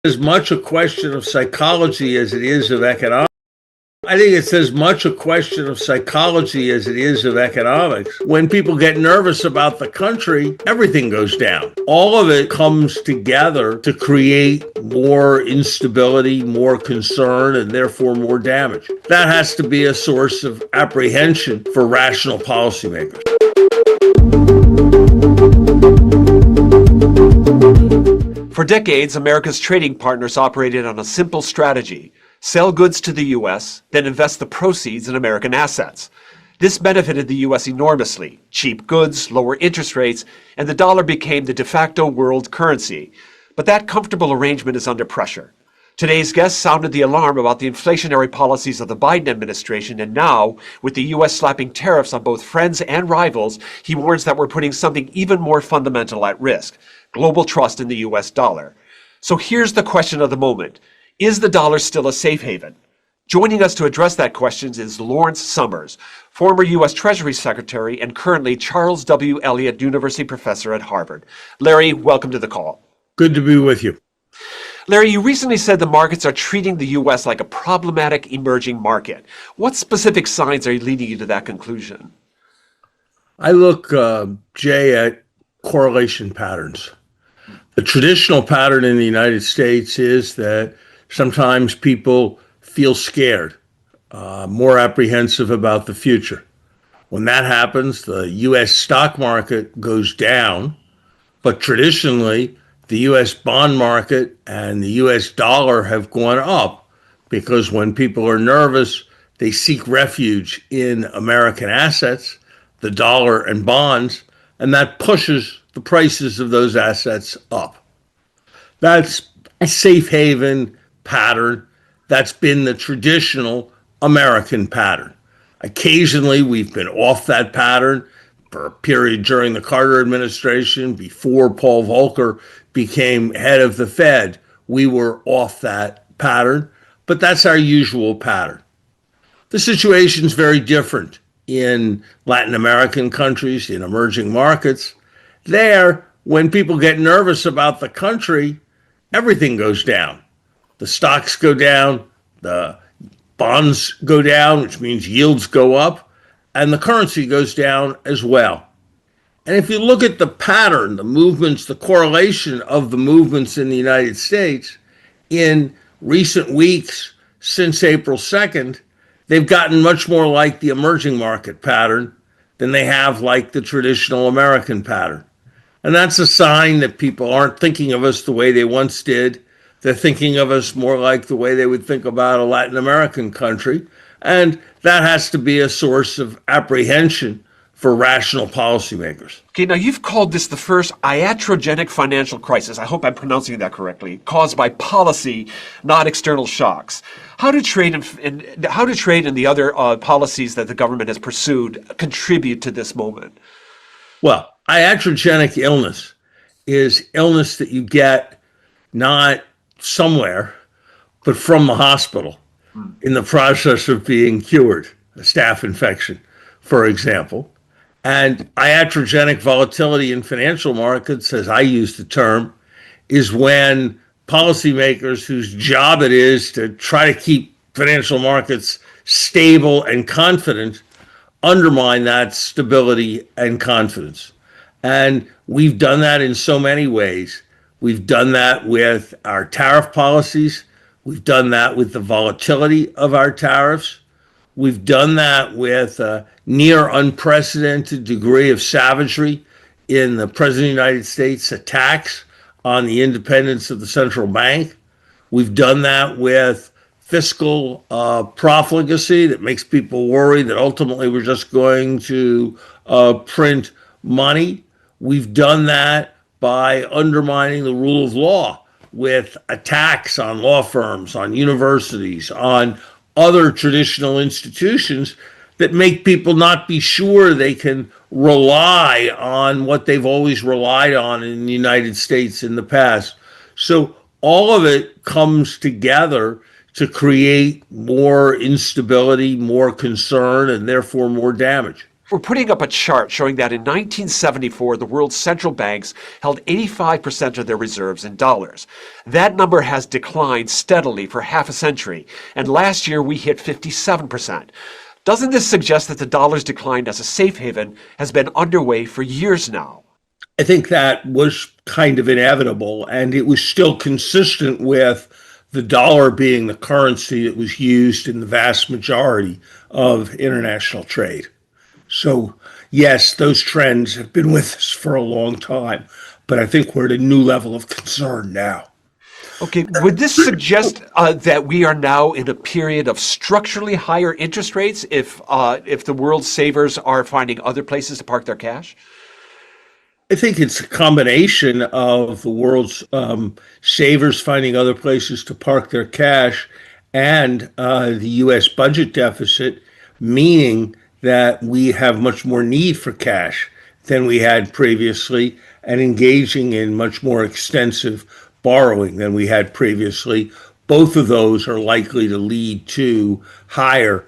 as much a question of psychology as it is of economics. I think it's as much a question of psychology as it is of economics. When people get nervous about the country, everything goes down. All of it comes together to create more instability, more concern, and therefore more damage. That has to be a source of apprehension for rational policymakers. For decades, America's trading partners operated on a simple strategy: sell goods to the U.S., then invest the proceeds in American assets. This benefited the U.S. enormously: cheap goods, lower interest rates, and the dollar became the de facto world currency. But that comfortable arrangement is under pressure. Today's guest sounded the alarm about the inflationary policies of the Biden administration, and now, with the U.S. slapping tariffs on both friends and rivals, he warns that we're putting something even more fundamental at risk: global trust in the U.S. dollar. So here's the question of the moment: is the dollar still a safe haven? Joining us to address that question is Lawrence Summers, former U.S. Treasury Secretary and currently Charles W. Eliot University Professor at Harvard. Larry, welcome to the call. Good to be with you. Larry, you recently said the markets are treating the U.S. like a problematic emerging market. What specific signs are leading you to that conclusion? I look, Jay, at correlation patterns. The traditional pattern in the United States is that sometimes people feel scared, more apprehensive about the future. When that happens, the U.S. stock market goes down, but traditionally, the U.S. bond market and the U.S. dollar have gone up because when people are nervous, they seek refuge in American assets, the dollar and bonds, and that pushes the prices of those assets up. That's a safe haven pattern. That's been the traditional American pattern. Occasionally, we've been off that pattern for a period during the Carter administration. Before Paul Volcker became head of the Fed, we were off that pattern, but that's our usual pattern. The situation is very different in Latin American countries, in emerging markets. There, when people get nervous about the country, everything goes down. The stocks go down, the bonds go down, which means yields go up, and the currency goes down as well. And if you look at the pattern, the movements, the correlation of the movements in the United States, in recent weeks since April 2nd, they've gotten much more like the emerging market pattern than they have like the traditional American pattern. And that's a sign that people aren't thinking of us the way they once did. They're thinking of us more like the way they would think about a Latin American country. And that has to be a source of apprehension for rational policymakers. Okay, now you've called this the first iatrogenic financial crisis, I hope I'm pronouncing that correctly, caused by policy, not external shocks. How do trade and the other policies that the government has pursued contribute to this moment? Well, iatrogenic illness is illness that you get not somewhere, but from the hospital in the process of being cured, a staph infection, for example. And iatrogenic volatility in financial markets, as I use the term, is when policymakers whose job it is to try to keep financial markets stable and confident undermine that stability and confidence. And we've done that in so many ways. We've done that with our tariff policies. We've done that with the volatility of our tariffs. We've done that with a near unprecedented degree of savagery in the President of the United States attacks on the independence of the central bank. We've done that with fiscal profligacy that makes people worry that ultimately we're just going to print money. We've done that by undermining the rule of law with attacks on law firms, on universities, on other traditional institutions that make people not be sure they can rely on what they've always relied on in the United States in the past. So all of it comes together to create more instability, more concern, and therefore more damage. We're putting up a chart showing that in 1974, the world's central banks held 85% of their reserves in dollars. That number has declined steadily for half a century, and last year we hit 57%. Doesn't this suggest that the dollar's decline as a safe haven has been underway for years now? I think that was kind of inevitable, and it was still consistent with the dollar being the currency that was used in the vast majority of international trade. So, yes, those trends have been with us for a long time, but I think we're at a new level of concern now. Okay, would this suggest that we are now in a period of structurally higher interest rates if the world's savers are finding other places to park their cash? I think it's a combination of the world's savers finding other places to park their cash and the U.S. budget deficit, meaning that we have much more need for cash than we had previously and engaging in much more extensive borrowing than we had previously. Both of those are likely to lead to higher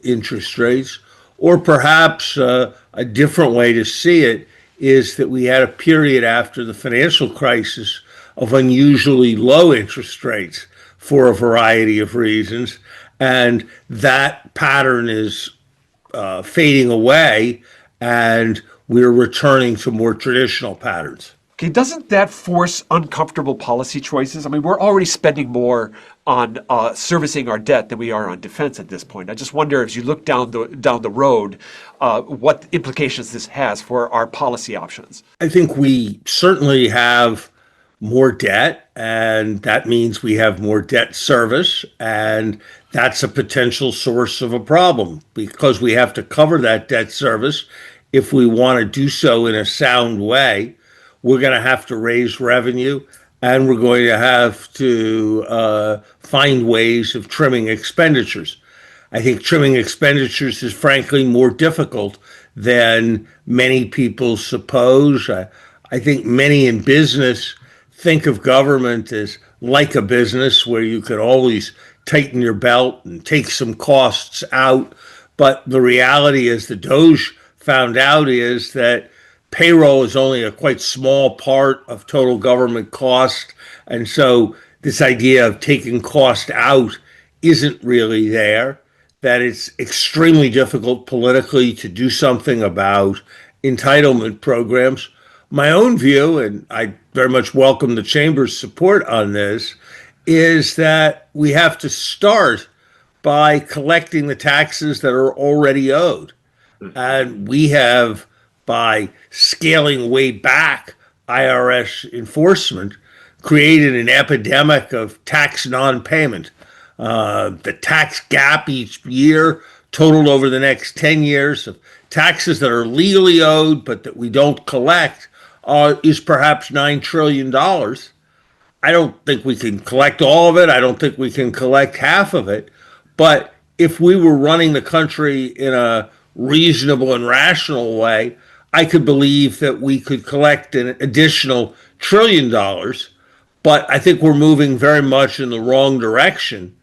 interest rates. Or perhaps a different way to see it is that we had a period after the financial crisis of unusually low interest rates for a variety of reasons, and that pattern is fading away, and we're returning to more traditional patterns. Okay, doesn't that force uncomfortable policy choices? I mean, we're already spending more on servicing our debt than we are on defense at this point. I just wonder, as you look down the road, what implications this has for our policy options. I think we certainly have more debt, and that means we have more debt service, and that's a potential source of a problem because we have to cover that debt service. If we want to do so in a sound way, we're going to have to raise revenue, and we're going to have to find ways of trimming expenditures. I think trimming expenditures is frankly more difficult than many people suppose. I think many in business think of government as like a business where you could always tighten your belt and take some costs out. But the reality, as the Doge found out, is that payroll is only a quite small part of total government cost. And so this idea of taking cost out isn't really there, that it's extremely difficult politically to do something about entitlement programs. My own view, and I very much welcome the Chamber's support on this, is that we have to start by collecting the taxes that are already owed. And we have, by scaling way back IRS enforcement, created an epidemic of tax non-payment. The tax gap each year totaled over the next 10 years of taxes that are legally owed but that we don't collect is perhaps $9 trillion. I don't think we can collect all of it. I don't think we can collect half of it. But if we were running the country in a reasonable and rational way, I could believe that we could collect an additional $1 trillion. But I think we're moving very much in the wrong direction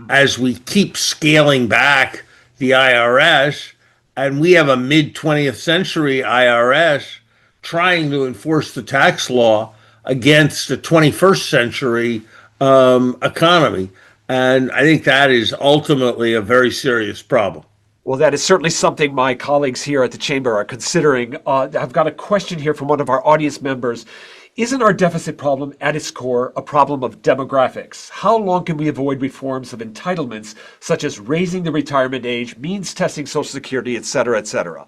as we keep scaling back the IRS. And we have a mid-20th century IRS trying to enforce the tax law against a 21st century economy. And I think that is ultimately a very serious problem. Well, that is certainly something my colleagues here at the Chamber are considering. I've got a question here from one of our audience members. Isn't our deficit problem at its core a problem of demographics? How long can we avoid reforms of entitlements, such as raising the retirement age, means testing Social Security, et cetera, et cetera?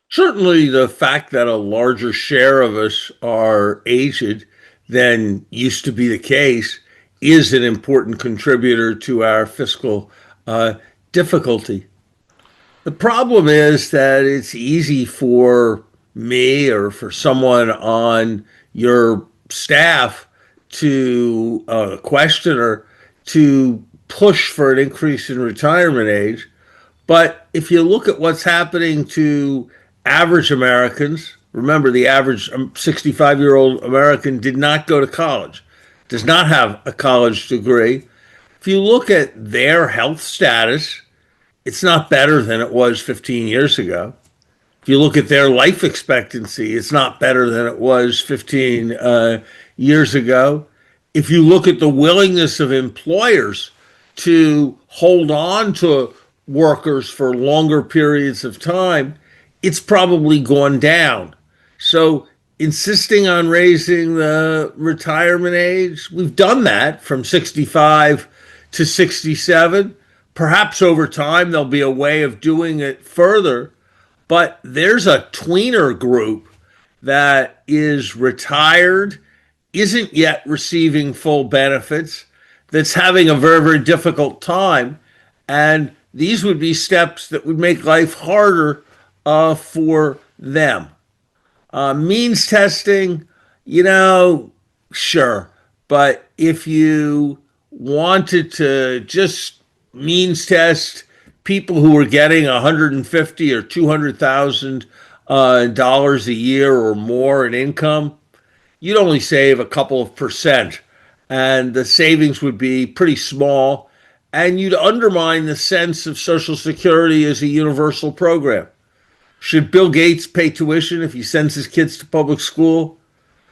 Certainly the fact that a larger share of us are aged than used to be the case is an important contributor to our fiscal difficulty. The problem is that it's easy for me or for someone on your staff to question or to push for an increase in retirement age. But if you look at what's happening to average Americans, remember the average 65-year-old American did not go to college, does not have a college degree. If you look at their health status, it's not better than it was 15 years ago. If you look at their life expectancy, it's not better than it was 15 years ago. If you look at the willingness of employers to hold on to workers for longer periods of time, it's probably gone down. So insisting on raising the retirement age, we've done that from 65 to 67. Perhaps over time there'll be a way of doing it further, but there's a tweener group that is retired, isn't yet receiving full benefits, that's having a very, very difficult time. And these would be steps that would make life harder for them. Means testing, sure. But if you wanted to just means test people who were getting $150,000 or $200,000 a year or more in income, you'd only save a couple of percent, and the savings would be pretty small, and you'd undermine the sense of Social Security as a universal program. Should Bill Gates pay tuition if he sends his kids to public school?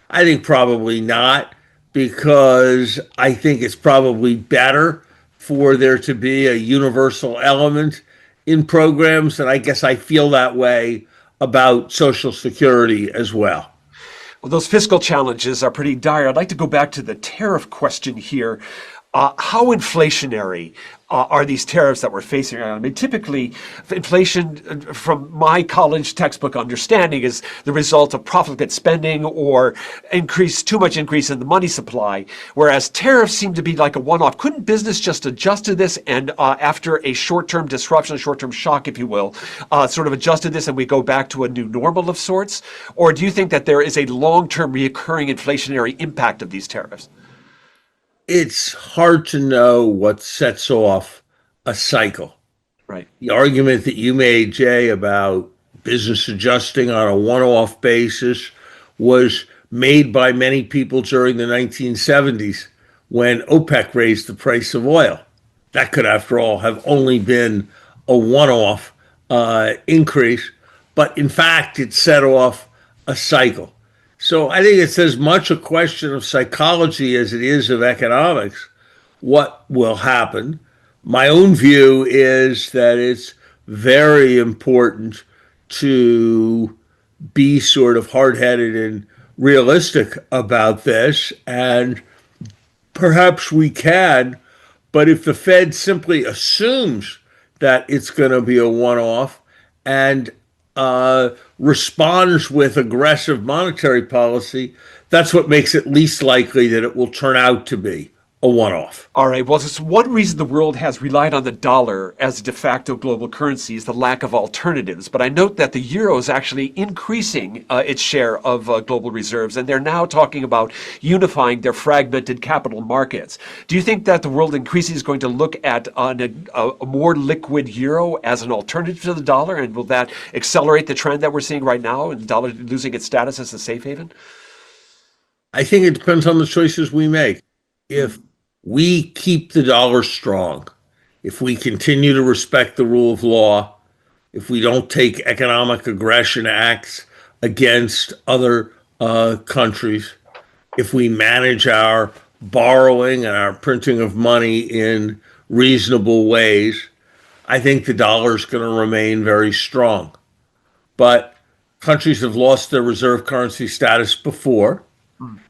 I think probably not, because I think it's probably better for there to be a universal element in programs, and I guess I feel that way about Social Security as well. Well, those fiscal challenges are pretty dire. I'd like to go back to the tariff question here. How inflationary are these tariffs that we're facing? I mean, typically, inflation, from my college textbook understanding, is the result of profligate spending or too much increase in the money supply, whereas tariffs seem to be like a one-off. Couldn't business just adjust to this and after a short-term disruption, a short-term shock, if you will, sort of adjust to this and we go back to a new normal of sorts? Or do you think that there is a long-term reoccurring inflationary impact of these tariffs? It's hard to know what sets off a cycle. Right. The argument that you made, Jay, about business adjusting on a one-off basis was made by many people during the 1970s when OPEC raised the price of oil. That could, after all, have only been a one-off increase, but in fact, it set off a cycle. So I think it's as much a question of psychology as it is of economics, what will happen. My own view is that it's very important to be sort of hard-headed and realistic about this, and perhaps we can, but if the Fed simply assumes that it's going to be a one-off and responds with aggressive monetary policy, that's what makes it least likely that it will turn out to be a one-off. All right. Well, it's one reason the world has relied on the dollar as de facto global currency is the lack of alternatives. But I note that the euro is actually increasing its share of global reserves, and they're now talking about unifying their fragmented capital markets. Do you think that the world increasingly is going to look at a more liquid euro as an alternative to the dollar, and will that accelerate the trend that we're seeing right now, and the dollar losing its status as a safe haven? I think it depends on the choices we make. If we keep the dollar strong, if we continue to respect the rule of law, if we don't take economic aggression acts against other countries, if we manage our borrowing and our printing of money in reasonable ways, I think the dollar is going to remain very strong. But countries have lost their reserve currency status before.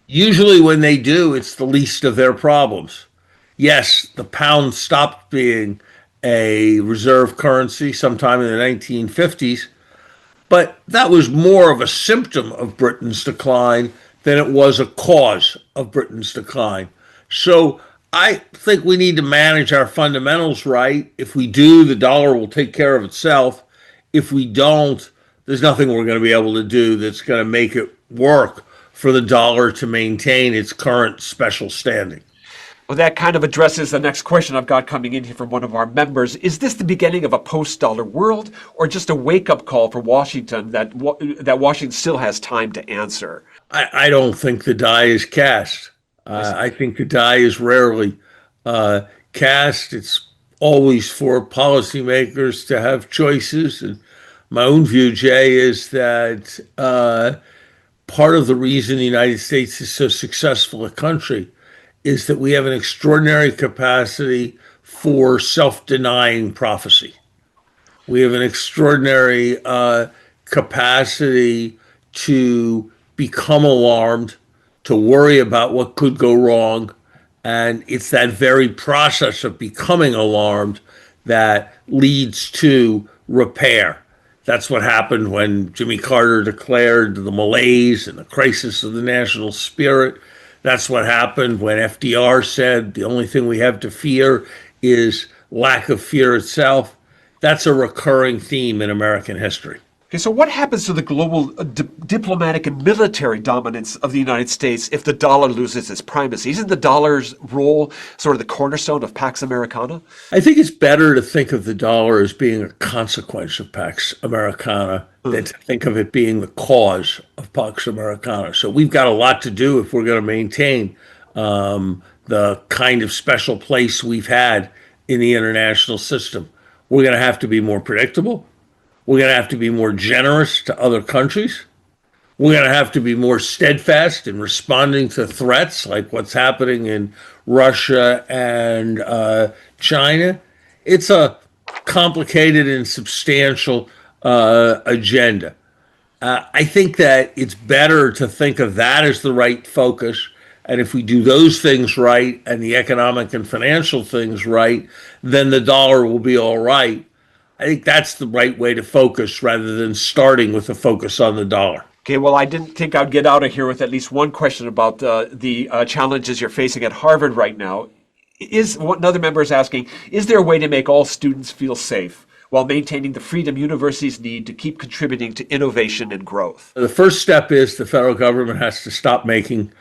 Usually when they do, it's the least of their problems. Yes, the pound stopped being a reserve currency sometime in the 1950s, but that was more of a symptom of Britain's decline than it was a cause of Britain's decline. So I think we need to manage our fundamentals right. If we do, the dollar will take care of itself. If we don't, there's nothing we're going to be able to do that's going to make it work for the dollar to maintain its current special standing. Well, that kind of addresses the next question I've got coming in here from one of our members. Is this the beginning of a post-dollar world, or just a wake-up call for Washington that Washington still has time to answer? I don't think the die is cast. I think the die is rarely cast. It's always for policymakers to have choices. And my own view, Jay, is that part of the reason the United States is so successful a country is that we have an extraordinary capacity for self-denying prophecy. We have an extraordinary capacity to become alarmed, to worry about what could go wrong. And it's that very process of becoming alarmed that leads to repair. That's what happened when Jimmy Carter declared the malaise and the crisis of the national spirit. That's what happened when FDR said the only thing we have to fear is lack of fear itself. That's a recurring theme in American history. Okay, so what happens to the global diplomatic and military dominance of the United States if the dollar loses its primacy? Isn't the dollar's role sort of the cornerstone of Pax Americana? I think it's better to think of the dollar as being a consequence of Pax Americana than to think of it being the cause of Pax Americana. So we've got a lot to do if we're going to maintain the kind of special place we've had in the international system. We're going to have to be more predictable. We're going to have to be more generous to other countries. We're going to have to be more steadfast in responding to threats like what's happening in Russia and China. It's a complicated and substantial agenda. I think that it's better to think of that as the right focus. And if we do those things right and the economic and financial things right, then the dollar will be all right. I think that's the right way to focus rather than starting with a focus on the dollar. Okay, well, I didn't think I'd get out of here with at least one question about the challenges you're facing at Harvard right now. Another member is asking, is there a way to make all students feel safe while maintaining the freedom universities need to keep contributing to innovation and growth? The first step is the federal government has to stop making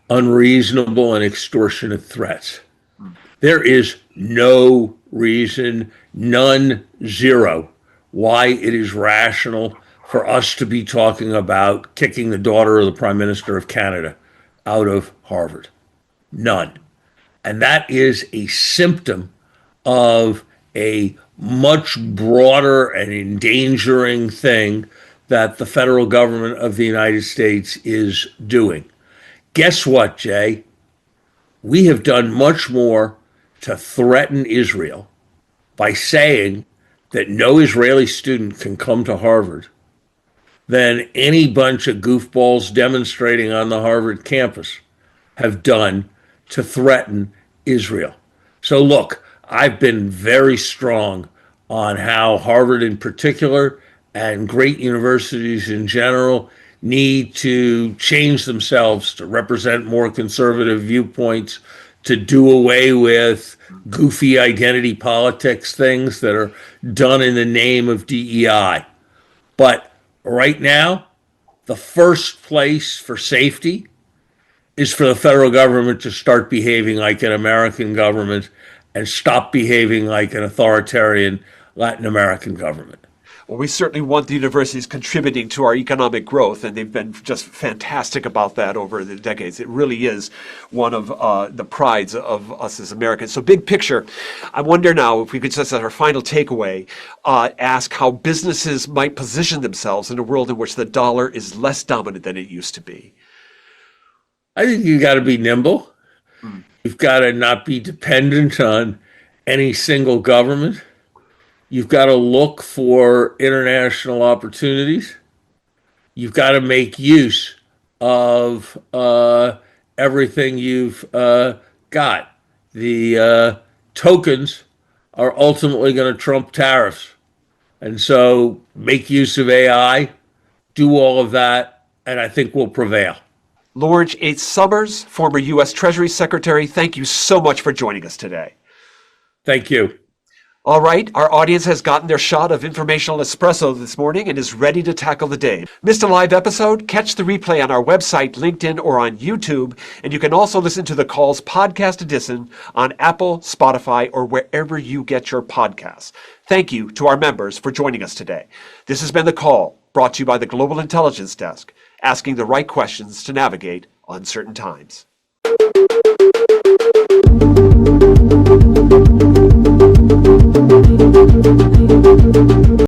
unreasonable and extortionate threats. There is no reason, none, zero, why it is rational for us to be talking about kicking the daughter of the Prime Minister of Canada out of Harvard. None. And that is a symptom of a much broader and endangering thing that the federal government of the United States is doing. Guess what, Jay? We have done much more to threaten Israel by saying that no Israeli student can come to Harvard than any bunch of goofballs demonstrating on the Harvard campus have done to threaten Israel. So look, I've been very strong on how Harvard in particular and great universities in general need to change themselves to represent more conservative viewpoints, to do away with goofy identity politics things that are done in the name of DEI. But right now, the first place for safety is for the federal government to start behaving like an American government and stop behaving like an authoritarian Latin American government. Well, we certainly want the universities contributing to our economic growth, and they've been just fantastic about that over the decades. It really is one of the prides of us as Americans. So big picture, I wonder now if we could just, as our final takeaway, ask how businesses might position themselves in a world in which the dollar is less dominant than it used to be. I think you got to be nimble. You've got to not be dependent on any single government. You've got to look for international opportunities. You've got to make use of everything you've got. The tokens are ultimately going to trump tariffs. And so make use of AI, do all of that, and I think we'll prevail. Lawrence H. Summers, former U.S. Treasury Secretary, thank you so much for joining us today. Thank you. All right, our audience has gotten their shot of informational espresso this morning and is ready to tackle the day. Missed a live episode? Catch the replay on our website, LinkedIn, or on YouTube. And you can also listen to the call's podcast edition on Apple, Spotify, or wherever you get your podcasts. Thank you to our members for joining us today. This has been The Call, brought to you by the Global Intelligence Desk, asking the right questions to navigate uncertain times.